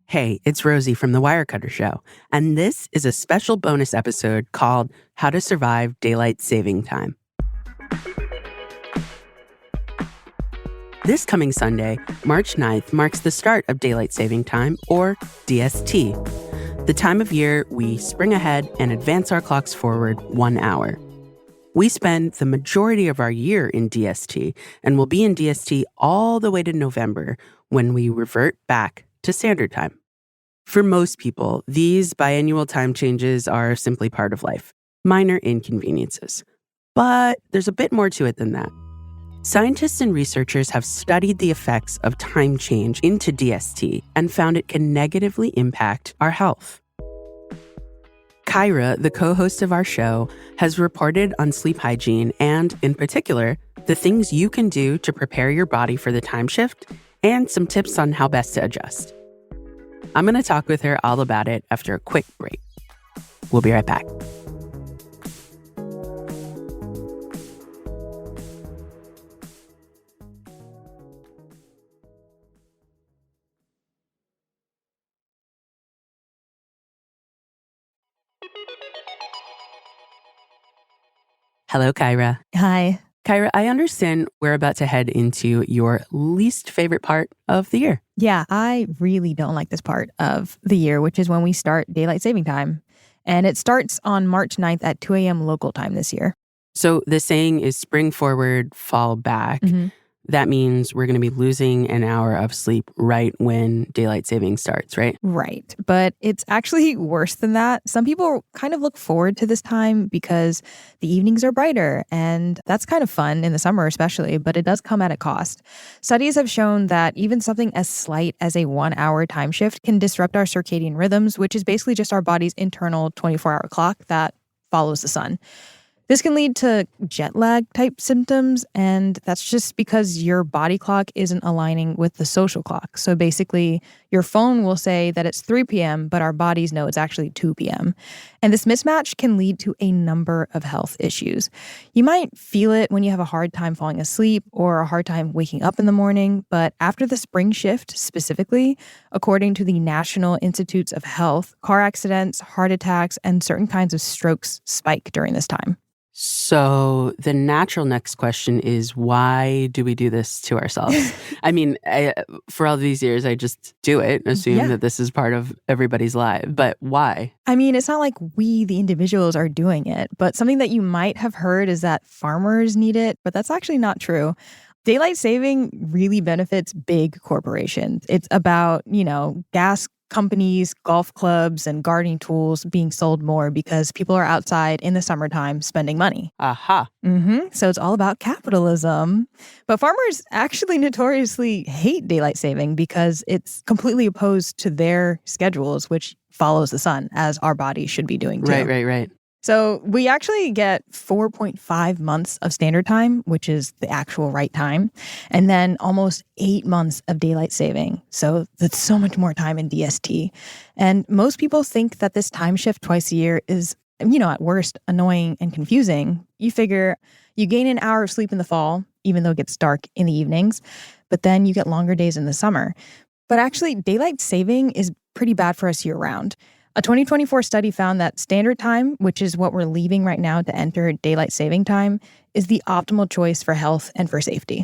Hey, it's Rosie from The Wirecutter Show, and this is a special bonus episode called How to Survive Daylight Saving Time. This coming Sunday, March 9th, marks the start of Daylight Saving Time, or DST, the time of year we spring ahead and advance our clocks forward 1 hour. We spend the majority of our year in DST, and will be in DST all the way to November, when we revert back to Standard Time. For most people, these biannual time changes are simply part of life, minor inconveniences. But there's a bit more to it than that. Scientists and researchers have studied the effects of time change into DST and found it can negatively impact our health. Caira, the co-host of our show, has reported on sleep hygiene and, in particular, the things you can do to prepare your body for the time shift and some tips on how best to adjust. I'm going to talk with her all about it after a quick break. We'll be right back. Hello, Caira. Hi. Caira, I understand we're about to head into your least favorite part of the year. Yeah, I really don't like this part of the year, which is when we start daylight saving time. And it starts on March 9th at 2 a.m. local time this year. So the saying is spring forward, fall back. Mm-hmm. That means we're going to be losing an hour of sleep right when daylight saving starts, right? Right. But it's actually worse than that. Some people kind of look forward to this time because the evenings are brighter, and that's kind of fun in the summer especially, but it does come at a cost. Studies have shown that even something as slight as a 1 hour time shift can disrupt our circadian rhythms, which is basically just our body's internal 24-hour clock that follows the sun. This can lead to jet lag type symptoms, and that's just because your body clock isn't aligning with the social clock. So basically, your phone will say that it's 3 p.m., but our bodies know it's actually 2 p.m. And this mismatch can lead to a number of health issues. You might feel it when you have a hard time falling asleep or a hard time waking up in the morning, but after the spring shift specifically, according to the National Institutes of Health, car accidents, heart attacks, and certain kinds of strokes spike during this time. So the natural next question is, why do we do this to ourselves? I mean, for all these years, I just do it, assume that this is part of everybody's life. But why? I mean, it's not like we, the individuals, are doing it. But something that you might have heard is that farmers need it. But that's actually not true. Daylight saving really benefits big corporations. It's about, gas companies, golf clubs, and gardening tools being sold more because people are outside in the summertime spending money. Aha. So it's all about capitalism. But farmers actually notoriously hate daylight saving because it's completely opposed to their schedules, which follows the sun, as our bodies should be doing too. Right. So we actually get 4.5 months of standard time, which is the actual right time, and then almost 8 months of daylight saving. So that's so much more time in DST. And most people think that this time shift twice a year is, at worst, annoying and confusing. You figure you gain an hour of sleep in the fall, even though it gets dark in the evenings, but then you get longer days in the summer. But actually, daylight saving is pretty bad for us year-round. A 2024 study found that standard time, which is what we're leaving right now to enter daylight saving time, is the optimal choice for health and for safety.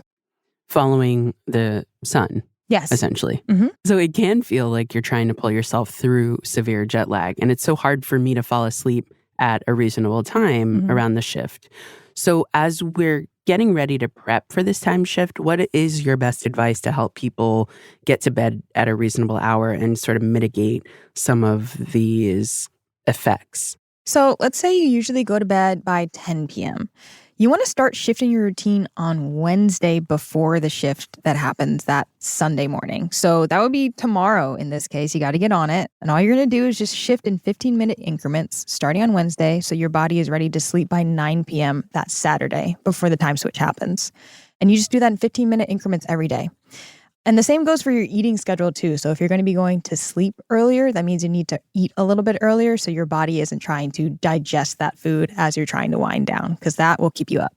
Following the sun. Yes. Essentially. Mm-hmm. So it can feel like you're trying to pull yourself through severe jet lag. And it's so hard for me to fall asleep at a reasonable time around the shift. So as we're getting ready to prep for this time shift, what is your best advice to help people get to bed at a reasonable hour and sort of mitigate some of these effects? So let's say you usually go to bed by 10 p.m. You want to start shifting your routine on Wednesday before the shift that happens that Sunday morning. So that would be tomorrow in this case. You got to get on it. And all you're going to do is just shift in 15-minute increments starting on Wednesday so your body is ready to sleep by 9 p.m. that Saturday before the time switch happens. And you just do that in 15-minute increments every day. And the same goes for your eating schedule too. So if you're going to be going to sleep earlier, that means you need to eat a little bit earlier so your body isn't trying to digest that food as you're trying to wind down, because that will keep you up.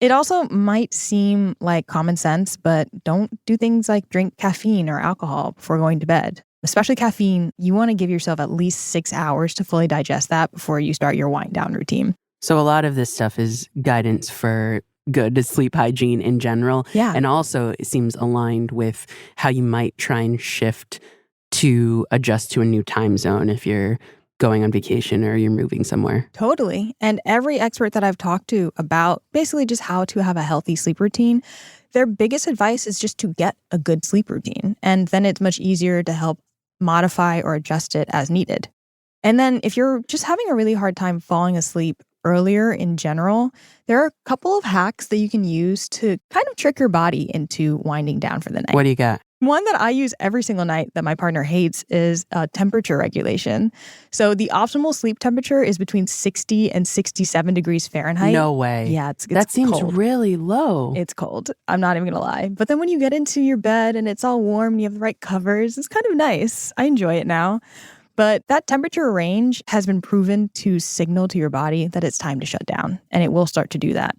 It also might seem like common sense, but don't do things like drink caffeine or alcohol before going to bed. Especially caffeine, you want to give yourself at least 6 hours to fully digest that before you start your wind down routine. So a lot of this stuff is guidance for good sleep hygiene in general. Yeah. And also it seems aligned with how you might try and shift to adjust to a new time zone if you're going on vacation or you're moving somewhere. Totally. And every expert that I've talked to about basically just how to have a healthy sleep routine, their biggest advice is just to get a good sleep routine. And then it's much easier to help modify or adjust it as needed. And then if you're just having a really hard time falling asleep earlier in general, there are a couple of hacks that you can use to kind of trick your body into winding down for the night. What do you got? One that I use every single night that my partner hates is temperature regulation. So the optimal sleep temperature is between 60 and 67 degrees Fahrenheit. No way. Yeah, it's that seems cold. really low. It's cold. I'm not even going to lie. But then when you get into your bed and it's all warm and you have the right covers, it's kind of nice. I enjoy it now. But that temperature range has been proven to signal to your body that it's time to shut down, and it will start to do that.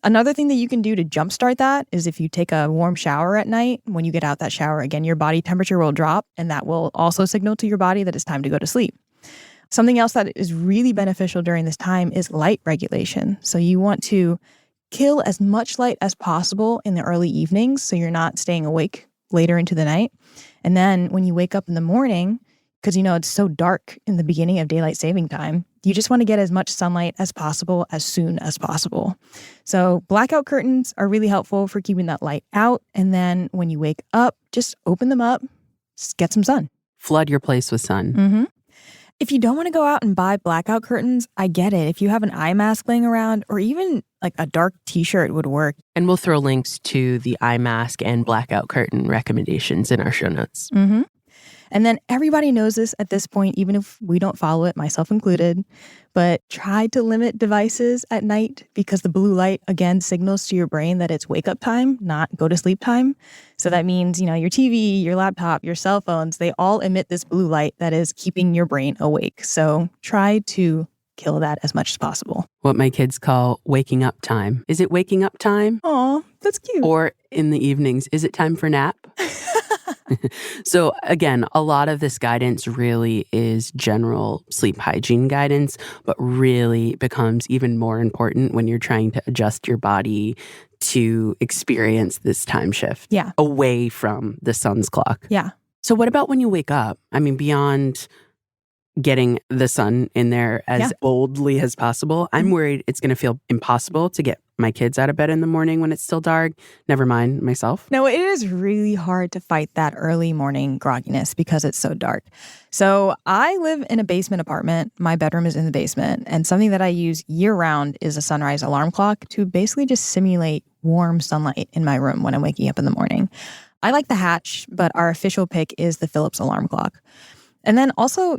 Another thing that you can do to jumpstart that is if you take a warm shower at night, when you get out that shower, again, your body temperature will drop, and that will also signal to your body that it's time to go to sleep. Something else that is really beneficial during this time is light regulation. So you want to kill as much light as possible in the early evenings so you're not staying awake later into the night. And then when you wake up in the morning, because it's so dark in the beginning of daylight saving time, you just want to get as much sunlight as possible as soon as possible. So blackout curtains are really helpful for keeping that light out. And then when you wake up, just open them up, get some sun. Flood your place with sun. Mm-hmm. If you don't want to go out and buy blackout curtains, I get it. If you have an eye mask laying around or even like a dark t-shirt would work. And we'll throw links to the eye mask and blackout curtain recommendations in our show notes. Mm-hmm. And then everybody knows this at this point, even if we don't follow it, myself included, but try to limit devices at night because the blue light, again, signals to your brain that it's wake up time, not go to sleep time. So that means, your TV, your laptop, your cell phones, they all emit this blue light that is keeping your brain awake. So try to kill that as much as possible. What my kids call waking up time. Is it waking up time? Aw, that's cute. Or in the evenings, is it time for nap? So again, a lot of this guidance really is general sleep hygiene guidance, but really becomes even more important when you're trying to adjust your body to experience this time shift away from the sun's clock. Yeah. So what about when you wake up? I mean, beyond getting the sun in there as boldly as possible, I'm worried it's going to feel impossible to get my kids out of bed in the morning when it's still dark. Never mind myself. No, it is really hard to fight that early morning grogginess because it's so dark. So I live in a basement apartment. My bedroom is in the basement. And something that I use year round is a sunrise alarm clock to basically just simulate warm sunlight in my room when I'm waking up in the morning. I like the Hatch, but our official pick is the Philips alarm clock. And then also,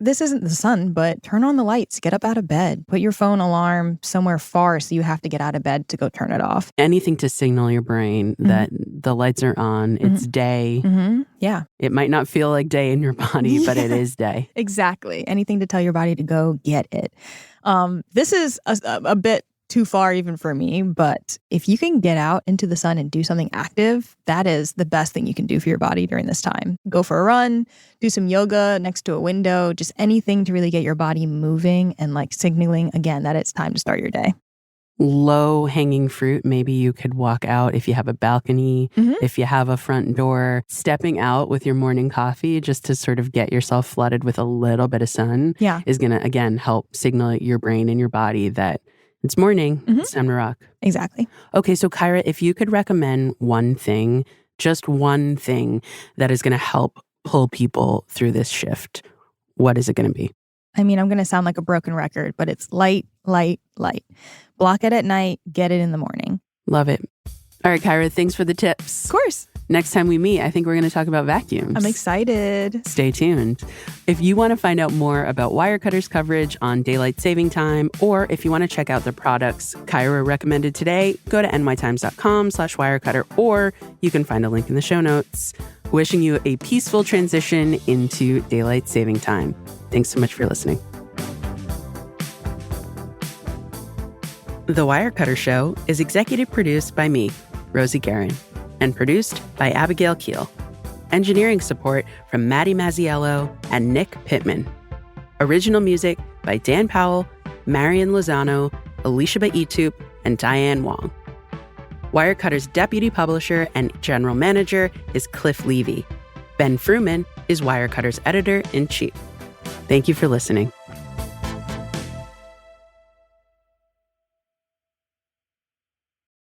this isn't the sun, but turn on the lights, get up out of bed, put your phone alarm somewhere far so you have to get out of bed to go turn it off. Anything to signal your brain that the lights are on, it's day. Mm-hmm. Yeah. It might not feel like day in your body, but it is day. Exactly. Anything to tell your body to go get it. This is a bit too far even for me, but if you can get out into the sun and do something active, that is the best thing you can do for your body during this time. Go for a run, do some yoga next to a window, just anything to really get your body moving and signaling again that it's time to start your day. Low hanging fruit. Maybe you could walk out if you have a balcony, if you have a front door, stepping out with your morning coffee just to sort of get yourself flooded with a little bit of sun is going to, again, help signal your brain and your body that it's morning. It's time to rock. Exactly. Okay, so Caira, if you could recommend one thing, just one thing that is going to help pull people through this shift, what is it going to be? I mean, I'm going to sound like a broken record, but it's light, light, light. Block it at night, get it in the morning. Love it. All right, Caira, thanks for the tips. Of course. Next time we meet, I think we're going to talk about vacuums. I'm excited. Stay tuned. If you want to find out more about Wirecutter's coverage on daylight saving time, or if you want to check out the products Caira recommended today, go to nytimes.com/wirecutter, or you can find a link in the show notes. Wishing you a peaceful transition into daylight saving time. Thanks so much for listening. The Wirecutter Show is executive produced by me, Rosie Guerin, and produced by Abigail Keel. Engineering support from Maddie Mazziello and Nick Pittman. Original music by Dan Powell, Marion Lozano, Alicia Baitup, and Diane Wong. Wirecutter's deputy publisher and general manager is Cliff Levy. Ben Fruman is Wirecutter's editor-in-chief. Thank you for listening.